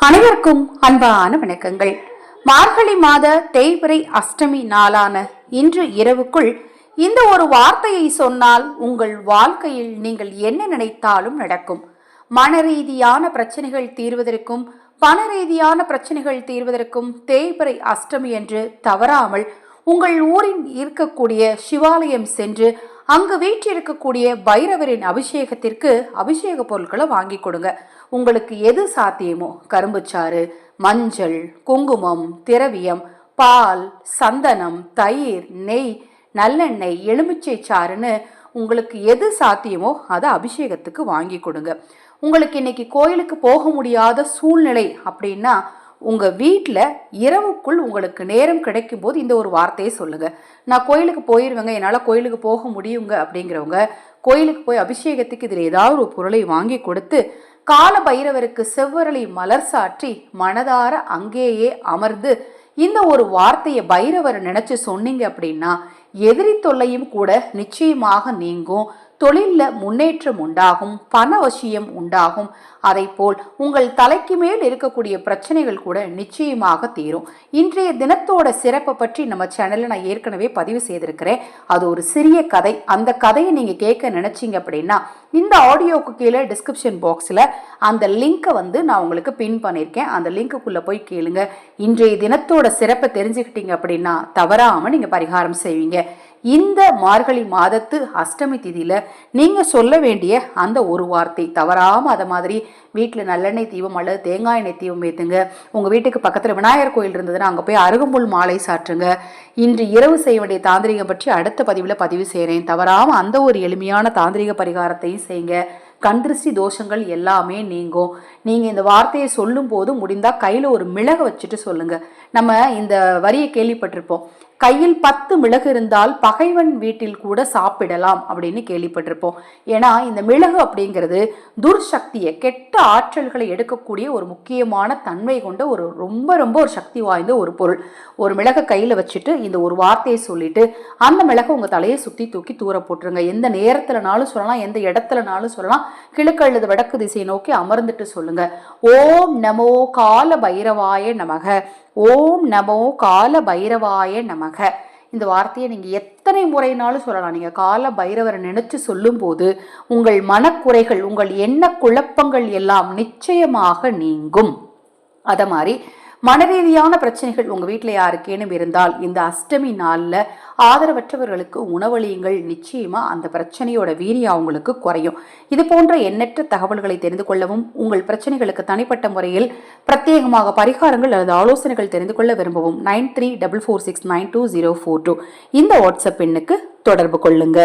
அனைவருக்கும் அன்பான வணக்கங்கள். மார்கழி மாத தேய்பிறை அஷ்டமி நாளான இன்று இரவுக்குள் இந்த ஒரு வார்த்தையை சொன்னால் உங்கள் வாழ்க்கையில் நீங்கள் என்ன நினைத்தாலும் நடக்கும். மன ரீதியான பிரச்சனைகள் தீர்வதற்கும் பண ரீதியான பிரச்சனைகள் தீர்வதற்கும் தேய்பிறை அஷ்டமி என்று தவறாமல் உங்கள் ஊரில் இருக்கக்கூடிய சிவாலயம் சென்று அங்கு வீற்றிருக்கக்கூடிய பைரவரின் அபிஷேகத்திற்கு அபிஷேக பொருட்களை வாங்கி கொடுங்க. உங்களுக்கு எது சாத்தியமோ, கரும்புச்சாறு, மஞ்சள், குங்குமம், திரவியம், பால், சந்தனம், தயிர், நெய், நல்லெண்ணெய், எலுமிச்சை சாறுன்னு உங்களுக்கு எது சாத்தியமோ அதை அபிஷேகத்துக்கு வாங்கி கொடுங்க. உங்களுக்கு இன்னைக்கு கோயிலுக்கு போக முடியாத சூழ்நிலை அப்படின்னா உங்கள் வீட்டில் இரவுக்குள் உங்களுக்கு நேரம் கிடைக்கும் போது இந்த ஒரு வார்த்தையை சொல்லுங்கள். நான் கோயிலுக்கு போயிடுவேங்க, என்னால் கோயிலுக்கு போக முடியுங்க அப்படிங்கிறவங்க கோயிலுக்கு போய் அபிஷேகத்துக்கு இதில் ஏதாவது ஒரு பொருளை வாங்கி கொடுத்து கால பைரவருக்கு செவ்வரளி மலர் சாற்றி மனதார அங்கேயே அமர்ந்து இந்த ஒரு வார்த்தையை பைரவரை நினைச்சு சொன்னீங்க அப்படின்னா எதிரி தொல்லையும் கூட நிச்சயமாக நீங்கும். தொழிலில் முன்னேற்றம் உண்டாகும், பண வசியம் உண்டாகும். அதை போல் உங்கள் தலைக்கு மேல் இருக்கக்கூடிய பிரச்சனைகள் கூட நிச்சயமாக தீரும். இன்றைய தினத்தோட சிறப்பை பற்றி நம்ம சேனலில் நான் ஏற்கனவே பதிவு செய்திருக்கிறேன். அது ஒரு சிறிய கதை. அந்த கதையை நீங்கள் கேட்க நினைச்சிங்க அப்படின்னா இந்த ஆடியோக்கு கீழே டிஸ்கிரிப்ஷன் பாக்ஸில் அந்த லிங்கை நான் உங்களுக்கு பின் பண்ணியிருக்கேன். அந்த லிங்க்குள்ளே போய் கேளுங்க. இன்றைய தினத்தோட சிறப்பை தெரிஞ்சுக்கிட்டீங்க அப்படின்னா தவறாமல் நீங்கள் பரிகாரம் செய்வீங்க. இந்த மார்கழி மாதத்து அஷ்டமி திதியில நீங்க சொல்ல வேண்டிய அந்த ஒரு வார்த்தை தவறாம அதை மாதிரி வீட்டில் நல்லெண்ணெய் தீபம் அல்லது தேங்காய் எண்ணெய் தீபம் ஏற்றுங்க. உங்கள் வீட்டுக்கு பக்கத்தில் விநாயகர் கோயில் இருந்ததுன்னா அங்கே போய் அருகம்புல் மாலை சாற்றுங்க. இன்று இரவு செய்ய வேண்டிய தாந்திரிகம் பற்றி அடுத்த பதிவில் பதிவு செய்கிறேன். தவறாமல் அந்த ஒரு எளிமையான தாந்திரிக பரிகாரத்தையும் செய்யுங்க. கண்திருஷ்டி தோஷங்கள் எல்லாமே நீங்கும். நீங்கள் இந்த வார்த்தையை சொல்லும் போது முடிந்தால் கையில் ஒரு மிளகு வச்சுட்டு சொல்லுங்க. நம்ம இந்த வரியை கேள்விப்பட்டிருப்போம், கையில் 10 மிளகு இருந்தால் பகைவன் வீட்டில் கூட சாப்பிடலாம் அப்படின்னு கேள்விப்பட்டிருப்போம். ஏன்னா இந்த மிளகு அப்படிங்கிறது துர்சக்தியை, கெட்ட ஆற்றல்களை எடுக்கக்கூடிய ஒரு முக்கியமான தன்மை கொண்ட ஒரு ரொம்ப ஒரு சக்தி வாய்ந்த ஒரு பொருள். ஒரு மிளகை கையில் வச்சுட்டு இந்த ஒரு வார்த்தையை சொல்லிட்டு அந்த மிளகை உங்கள் தலையை சுற்றி தூக்கி தூர போட்டுருங்க. எந்த நேரத்துலனாலும் சொல்லலாம், எந்த இடத்துலனாலும் சொல்லலாம். கிழக்கு அல்லது வடக்கு திசையை நோக்கி அமர்ந்துட்டு சொல்லுங்க. ஓம் நமோ கால பைரவாய நமக, ஓம் நமோ கால பைரவாய நமக. இந்த வார்த்தையை நீங்கள் எத்தனை முறைனாலும் சொல்லலாம். நீங்கள் கால பைரவரை நினைச்சு சொல்லும் போது உங்கள் மனக்குறைகள், உங்கள் எண்ண குழப்பங்கள் எல்லாம் நிச்சயமாக நீங்கும். அதை மாதிரி மனரீதியான பிரச்சனைகள் உங்கள் வீட்டில் யாருக்கேனும் இருந்தால் இந்த அஷ்டமி நாளில் ஆதரவற்றவர்களுக்கு உணவளியுங்கள். நிச்சயமாக அந்த பிரச்சனையோட வீரியம் அவங்களுக்கு குறையும். இது போன்ற எண்ணற்ற தகவல்களை தெரிந்து கொள்ளவும் உங்கள் பிரச்சனைகளுக்கு தனிப்பட்ட முறையில் பிரத்யேகமாக பரிகாரங்கள் அல்லது ஆலோசனைகள் தெரிந்து கொள்ள விரும்பவும் 9344692042 இந்த வாட்ஸ்அப் எண்ணுக்கு தொடர்பு கொள்ளுங்க.